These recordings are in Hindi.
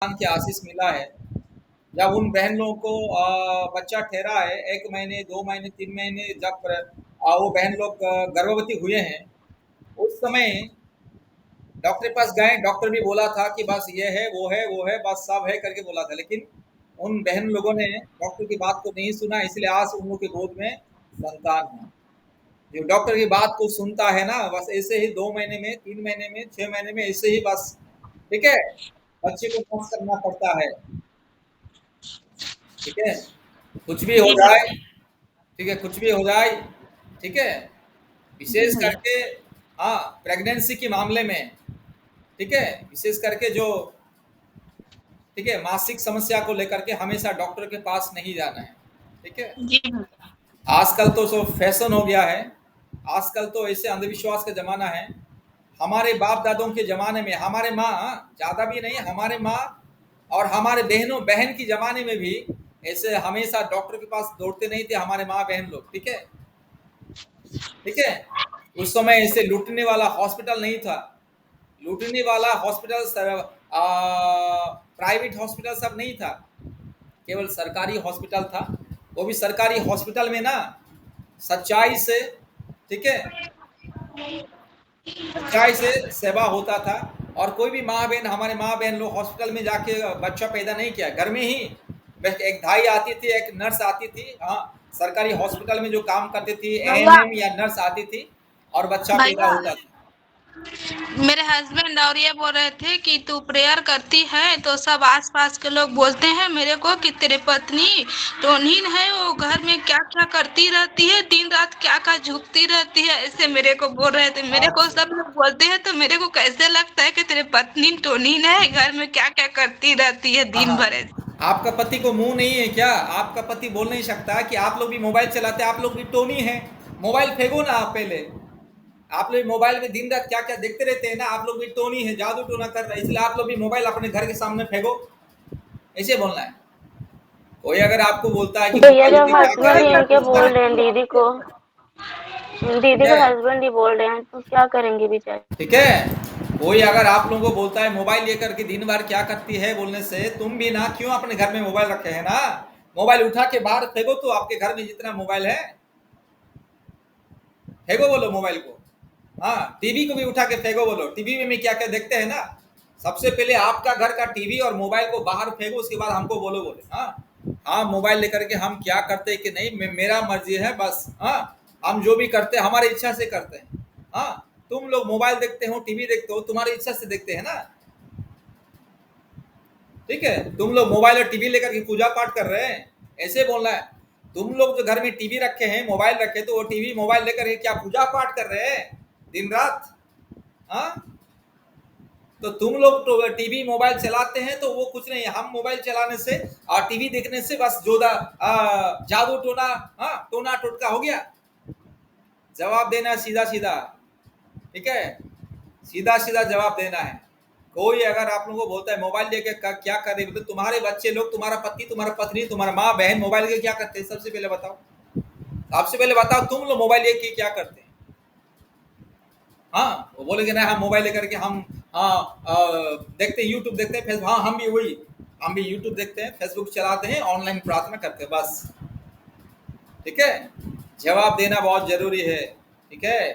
भगवान की आशीष मिला है। जब उन बहन लोगों को बच्चा ठहरा है 1 महीने, 2 महीने, 3 महीने जब वो बहन लोग गर्भवती हुए हैं, उस समय डॉक्टर के पास गए, डॉक्टर भी बोला था कि बस ये है, वो है, बस सब है करके बोला था। लेकिन उन बहन लोगों ने डॉक्टर की बात को नहीं सुना, इसलिए आज उन लोगों के गोद में संतान है। जो डॉक्टर की बात को सुनता है ना, बस ऐसे ही 2 महीने में, 3 महीने में, 6 महीने में ऐसे ही बस, ठीक है, बच्चे को पास करना पड़ता है, ठीक है? कुछ भी हो जी जाए, भैया। ठीक है, कुछ भी हो जाए, ठीक है? जी विशेष भैया। करके हाँ, प्रेगनेंसी के मामले में, ठीक है? विशेष करके जो, ठीक है, मासिक समस्या को लेकर के हमेशा डॉक्टर के पास नहीं जाना है, ठीक है? जी भैया। आजकल तो सब फैशन हो गया है, आजकल तो ऐसे अंधविश्वास का ज़माना है। हमारे बाप-दादों के ज़माने में हमारे माँ, ज़्यादा भी नहीं, हमारे माँ और हमारे बहनों बहन के ज़माने में भी ऐसे हमेशा डॉक्टर के पास दौड़ते नहीं थे हमारे माँ-बहन लोग, ठीक है? ठीक है? उस समय ऐसे लूटने वाला हॉस्पिटल नहीं था। लूटने वाला हॉस्पिटल प्राइवेट हॉस्पिटल सब नहीं था, केवल सरकारी हॉस्पिटल था। वो भी सरकारी हॉस्पिटल में ना सच्चाई से, ठीक है, सच्चाई से सेवा होता था। और कोई भी माँ बहन, हमारे माँ बहन लोग हॉस्पिटल में जाके बच्चा पैदा नहीं किया, घर में ही बस एक दाई आती थी, एक नर्स आती थी, हाँ, सरकारी हॉस्पिटल में जो काम करती थी भैया। एएनएम या नर्स आती थी और बच्चा पैदा भैया, होता था। मेरे हस्बैंड और ये बोल रहे थे कि तू प्रेयर करती है तो सब आसपास के लोग बोलते हैं मेरे को कि तेरे पत्नी टोनहीन है, वो घर में क्या क्या करती रहती है, दिन रात क्या क्या झुकती रहती है, ऐसे मेरे को बोल रहे थे। मेरे को अच्छा, सब लोग बोलते हैं तो मेरे को कैसे लगता है कि तेरे पत्नी टोनहीन है, घर में क्या क्या करती रहती है दिन हाँ, भर ऐसे। आपका पति को मुंह नहीं है क्या? आपका पति बोल नहीं सकता कि आप लोग भी मोबाइल चलाते हैं, आप लोग भी टोनी हैं? मोबाइल फेंको ना आप पहले। आप लोग मोबाइल में दिन रात क्या क्या देखते रहते हैं ना, आप लोग भी टोनी है, जादू टोना कर रहे हैं, इसलिए आप लोग भी मोबाइल अपने घर के सामने फेंको, ऐसे बोलना है। कोई अगर आपको बोलता है कि भैया, मोबाइल जब में क्या हस्बैंड ही करेगा इनके कुछ बोल कर, रहे हैं ठीक दीदी को है, हस्बैंड ही बोल रहे हैं तो क्या करेंगे बेचारे। ठीक है। कोई अगर आप लोगों को बोलता है मोबाइल लेकर के दिन भर क्या करती है बोलने से, तुम भी ना क्यों अपने घर में मोबाइल रखे हैं ना, मोबाइल उठा के बाहर फेंको, तो आपके घर में जितना मोबाइल है फेंको, बोलो मोबाइल को। हाँ, टीवी को भी उठा के फेंको, बोलो टीवी में क्या क्या देखते हैं ना। सबसे पहले आपका घर का टीवी और मोबाइल को बाहर फेंको, उसके बाद हमको बोलो, बोले हाँ, हाँ, मोबाइल लेकर के हम क्या करते हैं कि नहीं, मेरा मर्जी है बस, हाँ, हम जो भी करते हैं हमारी इच्छा से करते हैं। हाँ, तुम लोग मोबाइल देखते हो, टीवी देखते हो, तुम्हारी इच्छा से देखते हैं ना, ठीक है? तुम लोग मोबाइल और टीवी लेकर के पूजा पाठ कर रहे हैं, ऐसे बोलना है। तुम लोग जो घर में टीवी रखे हैं, मोबाइल रखे, तो वो टीवी मोबाइल लेकर के क्या पूजा पाठ कर रहे हैं दिन रात? हाँ, तो तुम लोग तो टीवी मोबाइल चलाते हैं तो वो कुछ नहीं है। हम मोबाइल चलाने से और टीवी देखने से बस जादू टोना, हाँ, टोना टोटका हो गया। जवाब देना सीधा सीधा, ठीक है, सीधा सीधा जवाब देना है। कोई अगर आप लोगों को बोलता है मोबाइल लेके क्या करे, तो तुम्हारे बच्चे लोग, तुम्हारा पति, तुम्हारा पत्नी, तुम्हारा माँ बहन मोबाइल लेके क्या करते हैं, सबसे पहले बताओ। सबसे पहले बताओ तुम लोग मोबाइल लेके क्या करते हैं? हाँ, वो बोलेंगे ना हम मोबाइल लेकर के हम, हाँ, देखते हैं यूट्यूब, देखते हैं फेसबुक, हाँ, हम भी वही, हम भी यूट्यूब देखते हैं, फेसबुक चलाते हैं, ऑनलाइन प्रार्थना करते हैं, बस, ठीक है। जवाब देना बहुत जरूरी है, ठीक है,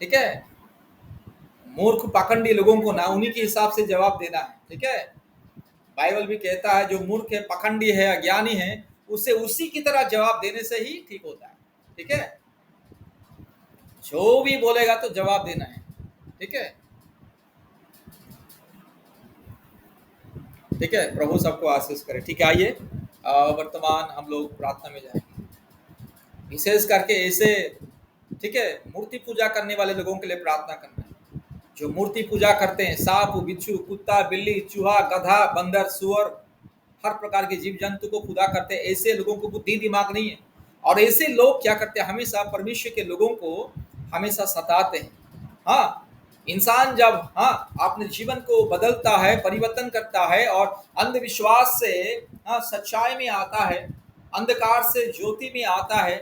ठीक है। मूर्ख पाखंडी लोगों को ना उन्हीं के हिसाब से जवाब देना है, ठीक है। बाइबल भी कहता है जो मूर्ख है, पाखंडी है, अज्ञानी है, उसे उसी की तरह जवाब देने से ही ठीक होता है, ठीक है। जो भी बोलेगा तो जवाब देना है, ठीक है, ठीक है। प्रभु सबको आशीष करे, ठीक है। आइए वर्तमान हम लोग प्रार्थना में जाएंगे, विशेष करके ऐसे, ठीक है, मूर्ति पूजा करने वाले लोगों के लिए प्रार्थना करना है। जो मूर्ति पूजा करते हैं, सांप, बिच्छू, कुत्ता, बिल्ली, चूहा, गधा, बंदर, सुअर, हर प्रकार के जीव जंतु को खुदा करते हैं, ऐसे लोगों को बुद्धि दिमाग नहीं है। और ऐसे लोग क्या करते हैं, हमेशा परमेश्वर के लोगों को हमेशा सताते हैं। हाँ, इंसान जब, हाँ, अपने जीवन को बदलता है, परिवर्तन करता है और अंधविश्वास से, हाँ, सच्चाई में आता है, अंधकार से ज्योति में आता है,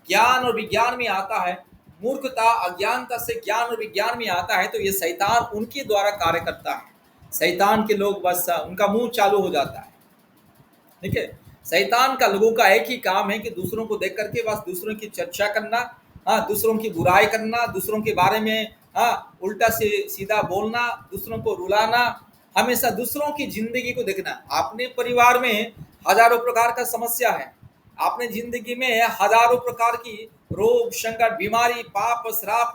ज्ञान और विज्ञान में आता है, मूर्खता अज्ञानता से ज्ञान और विज्ञान में आता है, तो ये शैतान उनके द्वारा कार्य करता है। शैतान के लोग बस उनका मुंह चालू हो जाता है। ठीक है, शैतान का लोगों का एक ही काम है कि दूसरों को देख करके बस दूसरों की चर्चा करना, हाँ, दूसरों की बुराई करना, दूसरों के बारे में हाँ उल्टा से सीधा बोलना, दूसरों को रुलाना, हमेशा दूसरों की जिंदगी को देखना। अपने परिवार में हजारों प्रकार का समस्या है, अपने जिंदगी में हजारों प्रकार की रोग संकट बीमारी पाप श्राप,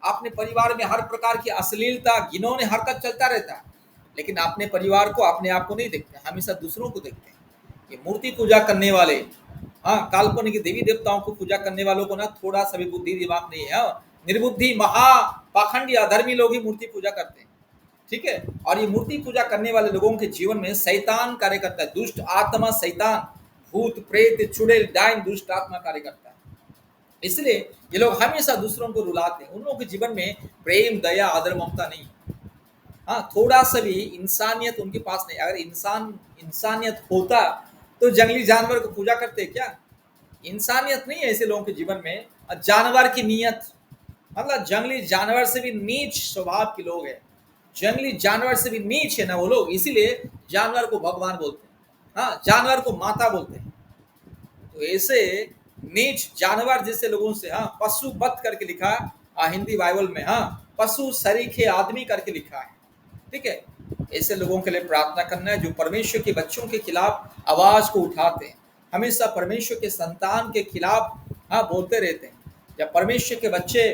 अपने परिवार में हर प्रकार की अश्लीलता घिनौने हरकत चलता रहता है, लेकिन अपने परिवार को अपने आप को नहीं देखते, हमेशा दूसरों को देखते हैं। ये मूर्ति पूजा करने वाले, हाँ, काल्पनिक देवी देवताओं को पूजा करने वालों को ना थोड़ा सा भी बुद्धि दिमाग नहीं है। निर्बुद्धि महा पाखंडी अधर्मी लोग ही मूर्ति पूजा करते हैं। ठीक है, और ये मूर्ति पूजा करने वाले लोगों के जीवन में शैतान कार्य करता है, दुष्ट आत्मा शैतान, भूत प्रेत चुड़ैल डाइन दुष्ट आत्मा कार्य करता है। इसलिए ये लोग हमेशा दूसरों को रुलाते हैं, उन लोगों के जीवन में प्रेम दया आदर ममता नहीं। हाँ, थोड़ा सा भी इंसानियत उनके पास नहीं। अगर इंसानियत होता तो जंगली जानवर को पूजा करते क्या? इंसानियत नहीं है ऐसे लोगों के जीवन में। जानवर की नीयत, मतलब जंगली जानवर से भी नीच स्वभाव के लोग हैं, जंगली जानवर से भी नीच है ना वो लोग, इसीलिए जानवर को भगवान बोलते हैं, हाँ, जानवर को माता बोलते हैं। तो ऐसे नीच जानवर जैसे लोगों से, हाँ, पशु बत करके लिखा है हिंदी बाइबल में, हाँ, पशु सरीखे आदमी करके लिखा है। ठीक है, ऐसे लोगों के लिए प्रार्थना करना है जो परमेश्वर के बच्चों के खिलाफ आवाज को उठाते हैं, हमेशा परमेश्वर के संतान के खिलाफ हाँ बोलते रहते हैं। जब परमेश्वर के बच्चे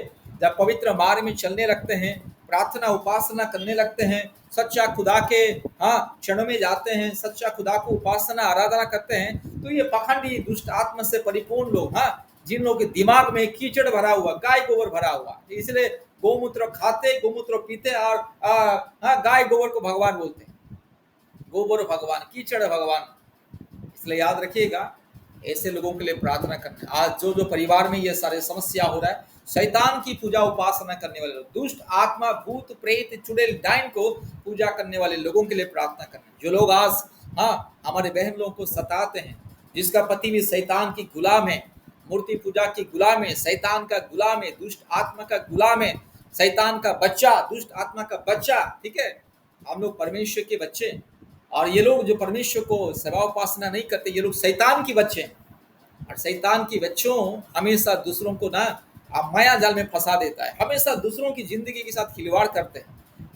जब पवित्र मार्ग में चलने लगते हैं, प्रार्थना उपासना करने लगते हैं, सच्चा खुदा के हाँ क्षणों में जाते हैं, सच्चा खुदा को उपासना आराधना करते हैं, तो ये पखंडी दुष्ट आत्मा से परिपूर्ण लोग, हाँ, जिन लोगों के दिमाग में कीचड़ भरा हुआ, गाय गोबर भरा हुआ, इसलिए गोमूत्र खाते गोमूत्र पीते और हाँ गाय गोबर को भगवान बोलते हैं, गोबर भगवान कीचड़ भगवान। इसलिए याद रखिएगा, ऐसे लोगों के लिए प्रार्थना करना। आज जो परिवार में ये सारे समस्या हो रहा है, शैतान की पूजा उपासना करने वाले लोग, दुष्ट आत्मा भूत प्रेत चुड़ैल डाइन को पूजा करने वाले लोगों के लिए प्रार्थना करना। जो लोग आज हाँ हमारे बहन लोगों को सताते हैं, जिसका पति भी शैतान की गुलाम है, मूर्ति पूजा की गुलाम है, शैतान का गुलाम है, दुष्ट आत्मा का गुलाम है, शैतान का बच्चा, दुष्ट आत्मा का बच्चा। ठीक है, हम लोग परमेश्वर के बच्चे, और ये लोग जो परमेश्वर को सेवा उपासना नहीं करते, ये लोग शैतान के बच्चे हैं। और शैतान के बच्चों हमेशा दूसरों को ना माया जाल में फंसा देता है, हमेशा दूसरों की जिंदगी के साथ खिलवाड़ करते हैं,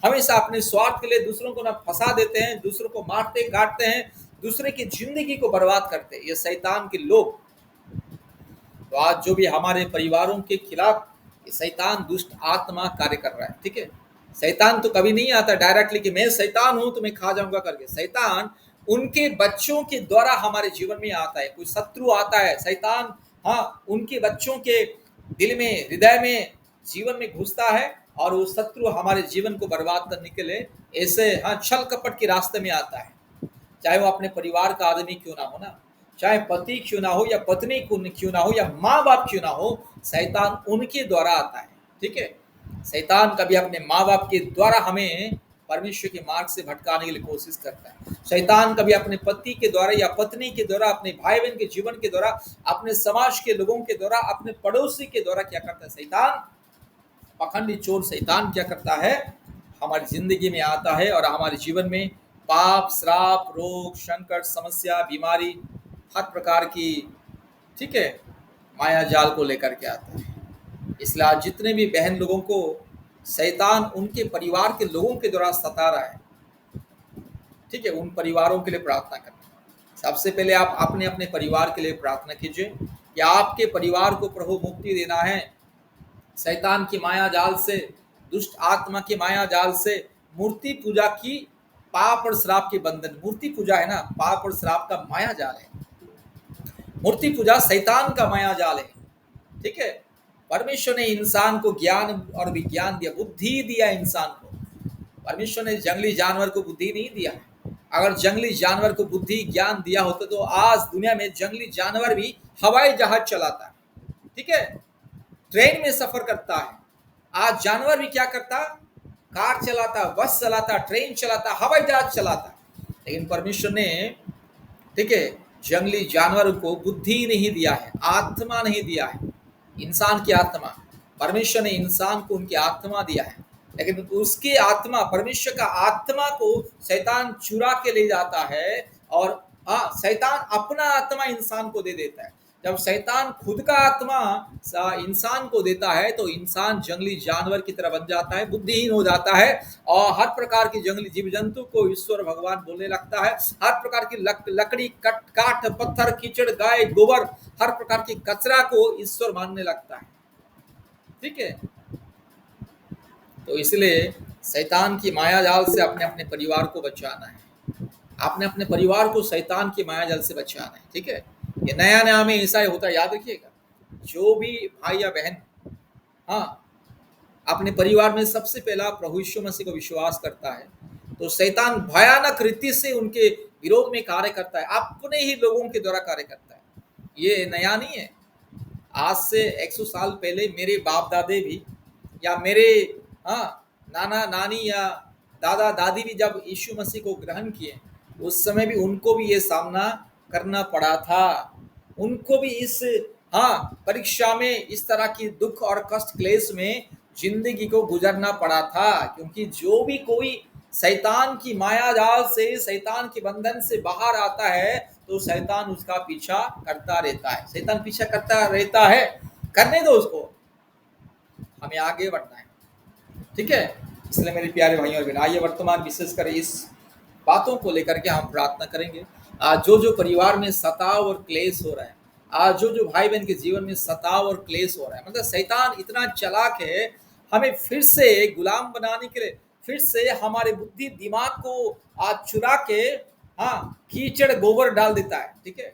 हमेशा अपने स्वार्थ के लिए दूसरों को ना फंसा देते हैं, दूसरों को मारते काटते हैं, दूसरे की जिंदगी को बर्बाद करते हैं, ये शैतान के लोग। तो आज जो भी हमारे परिवारों के खिलाफ शैतान दुष्ट आत्मा कार्य कर रहा है, ठीक है, शैतान तो कभी नहीं आता डायरेक्टली कि मैं शैतान हूं तो मैं खा जाऊंगा करके। शैतान उनके बच्चों के द्वारा हमारे जीवन में आता है, कोई शत्रु आता है, शैतान हाँ उनके बच्चों के दिल में हृदय में जीवन में घुसता है, और वो शत्रु हमारे जीवन को बर्बाद करने के लिए ऐसे हाँ छल कपट के रास्ते में आता है। चाहे वो अपने परिवार का आदमी क्यों ना हो ना, चाहे पति क्यों ना हो या पत्नी क्यों ना हो या माँ बाप क्यों ना हो, शैतान उनके द्वारा आता है। ठीक है, शैतान कभी अपने माँ बाप के द्वारा हमें परमेश्वर के मार्ग से भटकाने के लिए कोशिश करता है। शैतान कभी अपने पति के द्वारा या पत्नी के द्वारा, अपने भाई बहन के जीवन के द्वारा, अपने समाज के लोगों के द्वारा, अपने पड़ोसी के द्वारा क्या करता है, शैतान पखंडी चोर शैतान क्या करता है, हमारी जिंदगी में आता है और हमारे जीवन में पाप श्राप रोग संकट समस्या बीमारी हर प्रकार की, ठीक है, माया जाल को लेकर के आता है। इसलिए आज जितने भी बहन लोगों को शैतान उनके परिवार के लोगों के द्वारा सता रहा है, ठीक है, उन परिवारों के लिए प्रार्थना करना। सबसे पहले आप अपने अपने परिवार के लिए प्रार्थना कीजिए कि आपके परिवार को प्रभु मुक्ति देना है शैतान की माया जाल से, दुष्ट आत्मा की माया जाल से, मूर्ति पूजा की पाप और श्राप के बंधन। मूर्ति पूजा है ना पाप और श्राप का माया जाल है, मूर्ति पूजा शैतान का माया जाल है। ठीक है, परमेश्वर ने इंसान को ज्ञान और विज्ञान दिया, बुद्धि दिया इंसान को। परमेश्वर ने जंगली जानवर को बुद्धि नहीं दिया। अगर जंगली जानवर को बुद्धि ज्ञान दिया होता तो आज दुनिया में जंगली जानवर भी हवाई जहाज चलाता है, ठीक है, ट्रेन में सफर करता है। आज जानवर भी क्या करता, कार चलाता, बस चलाता, ट्रेन चलाता, हवाई जहाज चलाता। लेकिन परमेश्वर ने, ठीक है, जंगली जानवर को बुद्धि नहीं दिया है, आत्मा नहीं दिया है, इंसान की आत्मा। परमेश्वर ने इंसान को उनकी आत्मा दिया है, लेकिन उसकी आत्मा, परमेश्वर का आत्मा को शैतान चुरा के ले जाता है। और हाँ, शैतान अपना आत्मा इंसान को दे देता है। जब शैतान खुद का आत्मा इंसान को देता है तो इंसान जंगली जानवर की तरह बन जाता है, बुद्धिहीन हो जाता है और हर प्रकार की जंगली जीव जंतु को ईश्वर भगवान बोलने लगता है। हर प्रकार की लकड़ी, काठ, पत्थर, कीचड़, गाय, गोबर, हर प्रकार की कचरा को ईश्वर मानने लगता है। ठीक है, तो इसलिए शैतान की माया जाल से अपने अपने परिवार को बचाना है। आपने अपने परिवार को शैतान की माया जाल से बचाना है। ठीक है, ये नया नया में ऐसा ही होता है, याद रखिएगा। जो भी भाई या बहन, हाँ, अपने परिवार में सबसे पहला प्रभु यीशु मसीह को विश्वास करता है तो शैतान भयानक रीति से उनके विरोध में कार्य करता है, अपने ही लोगों के द्वारा कार्य करता है। ये नया नहीं है। आज से 100 साल पहले मेरे बाप दादे भी, या मेरे हाँ नाना नानी या दादा दादी भी जब यीशु मसीह को ग्रहण किए, उस समय भी उनको भी ये सामना करना पड़ा था। उनको भी इस परीक्षा में, इस तरह की दुख और कष्ट क्लेश में जिंदगी को गुजरना पड़ा था। क्योंकि जो भी कोई शैतान की माया जाल से, शैतान के बंधन से बाहर आता है तो शैतान उसका पीछा करता रहता है। शैतान पीछा करता रहता है, करने दो उसको, हमें आगे बढ़ना है। ठीक है, इसलिए मेरे प्यारे भाइयों और बहनों, आइए वर्तमान विशेषकर इस बातों को लेकर के हम प्रार्थना करेंगे। आज जो परिवार में सताव और क्लेश हो रहा है, आज जो भाई बहन के जीवन में सताव और क्लेश हो रहा है, मतलब शैतान इतना चालाक है, हमें फिर से गुलाम बनाने के लिए, फिर से हमारे बुद्धि दिमाग को आज चुरा के कीचड़ गोबर डाल देता है। ठीक है,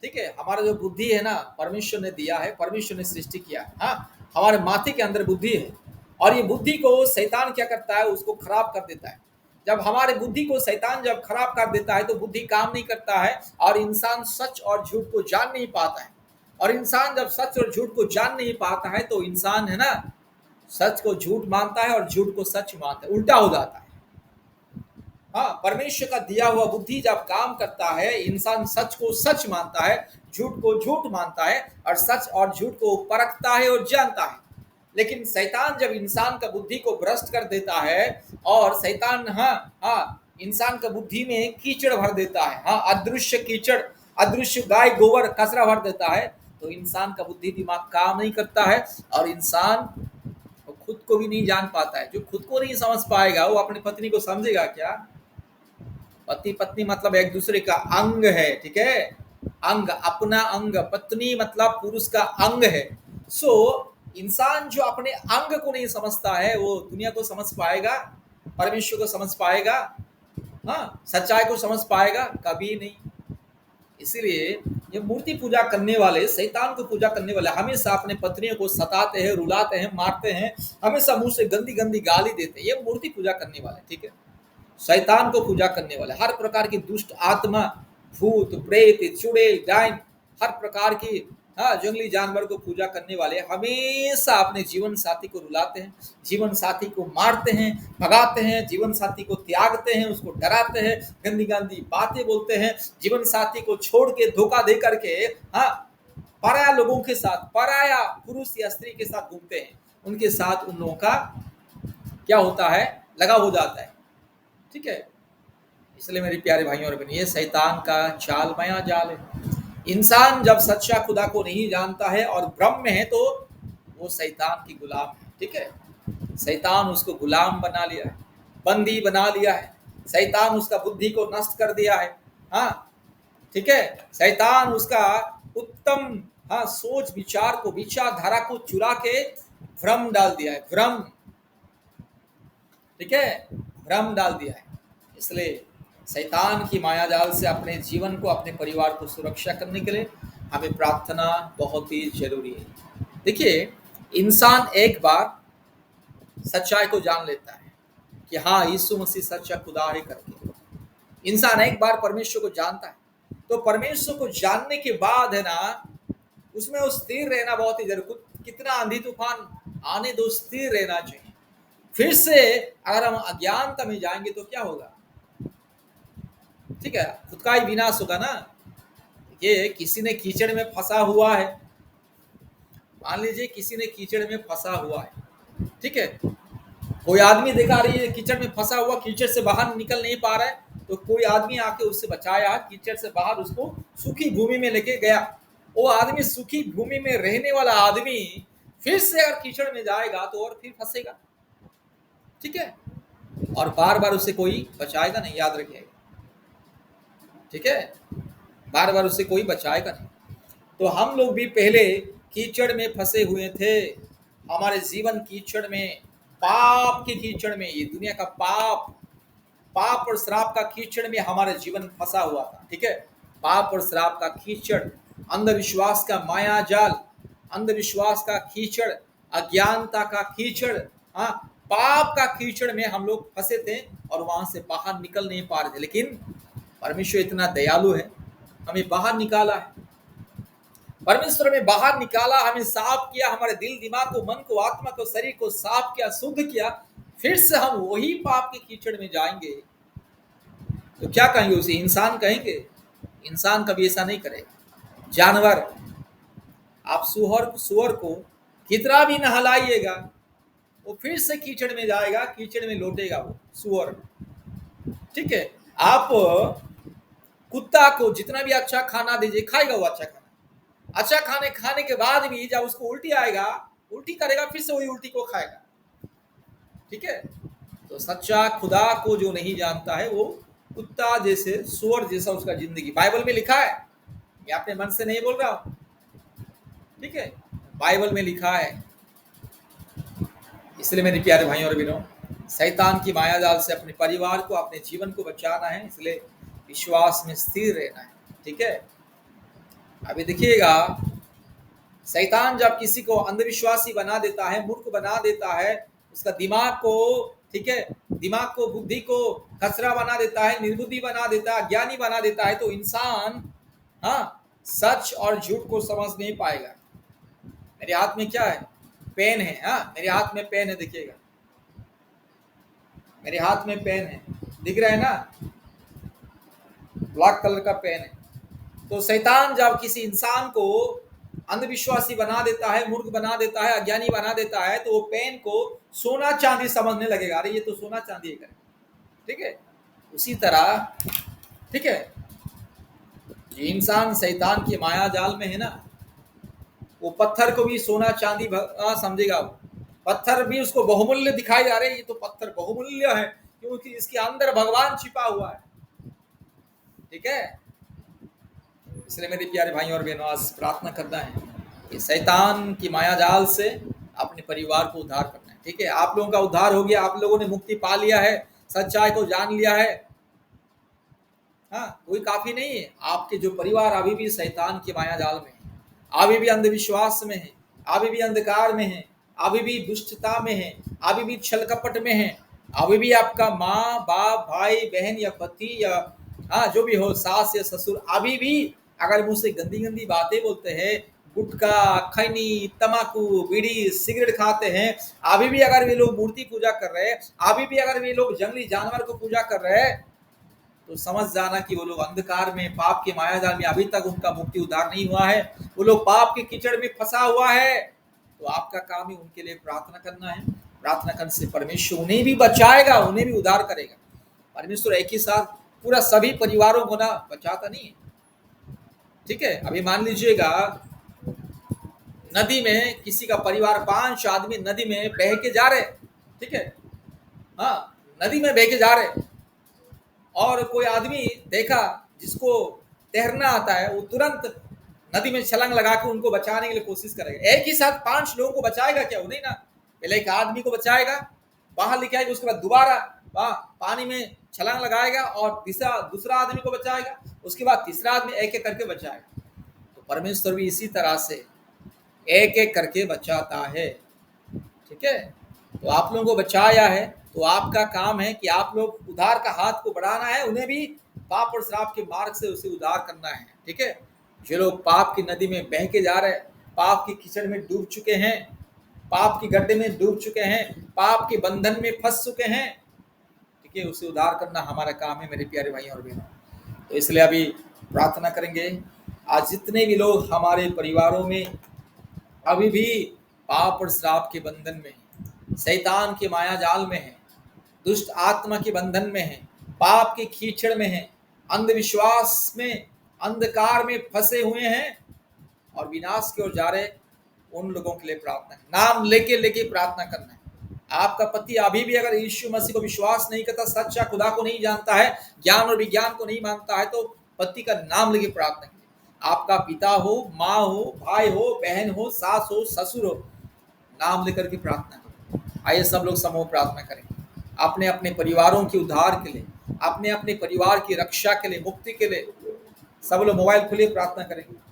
ठीक है, हमारा जो बुद्धि है ना, परमेश्वर ने दिया है, परमेश्वर ने सृष्टि किया है। हमारे माथे के अंदर बुद्धि है और ये बुद्धि को शैतान क्या करता है, उसको खराब कर देता है। जब हमारे बुद्धि को शैतान जब खराब कर देता है तो बुद्धि काम नहीं करता है और इंसान सच और झूठ को जान नहीं पाता है। और इंसान जब सच और झूठ को जान नहीं पाता है तो इंसान है ना, सच को झूठ मानता है और झूठ को सच मानता है, उल्टा हो जाता है। परमेश्वर का दिया हुआ बुद्धि जब काम करता है, इंसान सच को सच मानता है, झूठ को झूठ मानता है और सच और झूठ को परखता है और जानता है। लेकिन शैतान जब इंसान का बुद्धि को भ्रष्ट कर देता है और शैतान इंसान का बुद्धि में कीचड़ भर देता है, अदृश्य कीचड़, अदृश्य गाय गोबर कचरा भर देता है, तो इंसान का बुद्धि दिमाग काम नहीं करता है और इंसान खुद को भी नहीं जान पाता है। जो खुद को नहीं समझ पाएगा वो अपनी पत्नी को समझेगा क्या? पति पत्नी मतलब एक दूसरे का अंग है। ठीक है, अंग, अपना अंग। पत्नी मतलब पुरुष का अंग है। सो इंसान जो अपने अंग को नहीं समझता है वो दुनिया को समझ पाएगा? परमेश्वर को समझ पाएगा? सच्चाई को समझ पाएगा? कभी नहीं। इसीलिए ये मूर्ति पूजा करने वाले, शैतान को पूजा करने वाले हमेशा अपने पत्नियों को सताते हैं, रुलाते हैं, मारते हैं, हमेशा मुंह से गंदी गंदी गाली देते हैं। ये मूर्ति पूजा करने वाले, ठीक है, शैतान को पूजा करने वाले, हर प्रकार की दुष्ट आत्मा, भूत प्रेत, चुड़ैल, डायन, हर प्रकार की जंगली जानवर को पूजा करने वाले हमेशा अपने जीवन साथी को रुलाते हैं, जीवन साथी को मारते हैं, भगाते हैं, जीवन साथी को त्यागते हैं, उसको डराते हैं, गंदी गंदी बातें बोलते हैं, जीवन साथी को छोड़ के धोखा दे करके पराया लोगों के साथ, पराया पुरुष या स्त्री के साथ घूमते हैं। उनके साथ उन लोगों का क्या होता है, लगाव हो जाता है। ठीक है, इसलिए मेरे प्यारे भाइयों और बहनों, ये शैतान का चाल माया जाल है। इंसान जब सच्चा खुदा को नहीं जानता है और भ्रम में है तो वो शैतान की गुलाम है। ठीक है, शैतान उसको गुलाम बना लिया है, बंदी बना लिया है, शैतान उसका बुद्धि को नष्ट कर दिया है। ठीक है, शैतान उसका उत्तम सोच विचार को, विचारधारा को चुरा के भ्रम डाल दिया है, भ्रम। ठीक है, भ्रम डाल दिया है। इसलिए शैतान की माया जाल से अपने जीवन को, अपने परिवार को सुरक्षा करने के लिए हमें प्रार्थना बहुत ही जरूरी है। देखिए, इंसान एक बार सच्चाई को जान लेता है कि यीशु मसीह सच्चा खुदा है करके, इंसान एक बार परमेश्वर को जानता है तो परमेश्वर को जानने के बाद है ना, उसमें वो स्थिर रहना बहुत ही जरूरी। कितना आंधी तूफान आने दो, स्थिर रहना चाहिए। फिर से अगर हम अज्ञानता में जाएंगे तो क्या होगा? ठीक है, खुद का ही विनाश होगा ना। ये किसी ने कीचड़ में फंसा हुआ है, मान लीजिए किसी ने कीचड़ में फंसा हुआ है, ठीक है, कोई आदमी देखा रही है कीचड़ में फंसा हुआ, कीचड़ से बाहर निकल नहीं पा रहा है, तो कोई आदमी आके उससे बचाया, कीचड़ से बाहर उसको सूखी भूमि में लेके गया। वो आदमी सूखी भूमि में रहने वाला आदमी फिर से अगर कीचड़ में जाएगा तो और फिर फंसेगा, ठीक है, और बार बार उसे कोई बचाएगा नहीं, याद रखिएगा, ठीक है, बार बार उसे कोई बचाएगा नहीं। तो हम लोग भी पहले कीचड़ में फंसे हुए थे, हमारे जीवन कीचड़ में, पाप के कीचड़ में, ये दुनिया का पाप, पाप और श्राप का कीचड़ में हमारा जीवन फंसा हुआ था, ठीक है, पाप और श्राप का कीचड़, अंधविश्वास का माया जाल, अंधविश्वास का कीचड़, अज्ञानता का कीचड़, हाँ, पाप का कीचड़ में हम लोग फंसे थे और वहां से बाहर निकल नहीं पा रहे थे। लेकिन परमेश्वर इतना दयालु है, हमें बाहर निकाला है, परमेश्वर में बाहर निकाला, हमें साफ किया, हमारे दिल दिमाग को, मन को, आत्मा को, शरीर को साफ किया, शुद्ध किया। फिर से हम वही पाप के कीचड़ में जाएंगे तो क्या कहेंगे उसे? इंसान कहेंगे? इंसान कभी ऐसा नहीं करेगा। जानवर, आप सुअर को कितना भी नहलाइएगा वो फिर से कीचड़ में जाएगा, कीचड़ में लौटेगा वो सुअर, ठीक है। आप कुत्ता को जितना भी अच्छा खाना दीजिए, खाएगा वो अच्छा खाना, अच्छा खाने के बाद भी जब उसको उल्टी आएगा, उल्टी करेगा, फिर से वही उल्टी को खाएगा, ठीक है। तो सच्चा खुदा को जो नहीं जानता है वो कुत्ता जैसे, सुअर जैसा उसका जिंदगी, बाइबल में लिखा है, मैं अपने मन से नहीं बोल रहा हूं, ठीक है, बाइबल में लिखा है। इसलिए मेरे प्यारे भाइयों और बहनों, शैतान की माया जाल से अपने परिवार को, अपने जीवन को बचाना है, इसलिए विश्वास में स्थिर रहना है, ठीक है। अभी देखिएगा, शैतान जब किसी को अंधविश्वासी बना देता है, मूर्ख बना देता है, उसका दिमाग को, ठीक है, दिमाग को, बुद्धि को खसरा बना देता है, निर्बुद्धि बना देता है, ज्ञानी बना देता है, तो इंसान, हाँ, सच और झूठ को समझ नहीं पाएगा। मेरे हाथ में क्या है? पेन है, हाँ, मेरे हाथ में पेन है, देखिएगा, मेरे हाथ में पेन है, दिख रहा है ना, ब्लैक कलर का पेन है। तो शैतान जब किसी इंसान को अंधविश्वासी बना देता है, मूर्ख बना देता है, अज्ञानी बना देता है, तो वो पेन को सोना चांदी समझने लगेगा, अरे ये तो सोना चांदी है, ठीक है। उसी तरह, ठीक है, जो इंसान शैतान की माया जाल में है ना, वो पत्थर को भी सोना चांदी समझेगा, वो पत्थर भी उसको बहुमूल्य दिखाई जा रहे हैं, ये तो पत्थर बहुमूल्य है क्योंकि इसके अंदर भगवान छिपा हुआ है, ठीक है। इसलिए मेरे प्यारे भाई और बहनों, आज प्रार्थना करना है कि शैतान की माया जाल से अपने परिवार को उद्धार करना है, ठीक है। आप लोगों का उद्धार हो गया, आप लोगों ने मुक्ति पा लिया है, सच्चाई को जान लिया है, हाँ, कोई काफी नहीं है। आपके जो परिवार अभी भी शैतान की माया जाल में है, अभी भी अंधविश्वास में है, अभी भी अंधकार में है, अभी भी दुष्टता में है, अभी भी छल कपट में है, अभी भी आपका माँ बाप, भाई बहन या पति या, हाँ, जो भी हो, सास या ससुर, अभी भी अगर मुझसे गंदी गंदी बातें बोलते हैं, गुटखा, खैनी, तमाकू, बीड़ी, सिगरेट खाते हैं, अभी भी अगर वे लोग मूर्ति पूजा कर रहे हैं, अभी भी अगर वे लोग जंगली जानवर को पूजा कर रहे हैं, तो समझ जाना कि वो लोग अंधकार में, पाप के माया जाल में, अभी तक उनका मुक्ति उद्धार नहीं हुआ है, वो लोग पाप के कीचड़ में फंसा हुआ है। तो आपका काम ही उनके लिए प्रार्थना करना है। प्रार्थना करने से परमेश्वर उन्हें भी बचाएगा, उन्हें भी उद्धार करेगा। परमेश्वर एक ही साथ पूरा सभी परिवारों को ना बचाता नहीं है, ठीक है। अभी मान लीजिएगा नदी में किसी का परिवार, 5 आदमी नदी में बह के जा रहे, ठीक है, हाँ, नदी में बह के जा रहे, और कोई आदमी देखा जिसको तैरना आता है, वो तुरंत नदी में छलांग लगा के उनको बचाने के लिए कोशिश करेगा। एक ही साथ 5 लोगों को बचाएगा क्या? वो नहीं ना, पहले एक आदमी को बचाएगा, बाहर लेके आएगा, उसके बाद दोबारा पानी में छलांग लगाएगा और दूसरा आदमी को बचाएगा, उसके बाद तीसरा आदमी, एक एक करके बचाएगा। तो परमेश्वर भी इसी तरह से एक एक करके बचाता है, ठीक है। तो आप लोगों को बचाया है, तो आपका काम है कि आप लोग उद्धार का हाथ को बढ़ाना है, उन्हें भी पाप और श्राप के मार्ग से उसे उद्धार करना है, ठीक है। जो लोग पाप की नदी में बह के जा रहे हैं, पाप की कीचड़ में डूब चुके हैं, पाप की गड्ढे में डूब चुके हैं, पाप के बंधन में फंस चुके हैं, ठीक है, उसे उद्धार करना हमारा काम है मेरे प्यारे भाई और बहनों। तो इसलिए अभी प्रार्थना करेंगे। आज जितने भी लोग हमारे परिवारों में अभी भी पाप और श्राप के बंधन में, शैतान के माया जाल में हैं, दुष्ट आत्मा के बंधन में हैं, पाप की कीचड़ में हैं, अंधविश्वास में, अंधकार में फंसे हुए हैं और विनाश की ओर जा रहे, उन लोगों के लिए प्रार्थना, नाम लेके लेके प्रार्थना करना है। आपका पति अभी भी अगर यीशु मसीह को विश्वास नहीं करता, सच्चा खुदा को नहीं जानता है, ज्ञान और विज्ञान को नहीं मानता है, तो पति का नाम लेके प्रार्थना कीजिए। आपका पिता हो, माँ हो, भाई हो, बहन हो, सास हो, ससुर हो, नाम लेकर के प्रार्थना करें। आइए सब लोग समूह प्रार्थना करें अपने अपने परिवारों के उद्धार के लिए, अपने अपने परिवार की रक्षा के लिए, मुक्ति के लिए। सब लोग मोबाइल खोलिए, प्रार्थना करेंगे।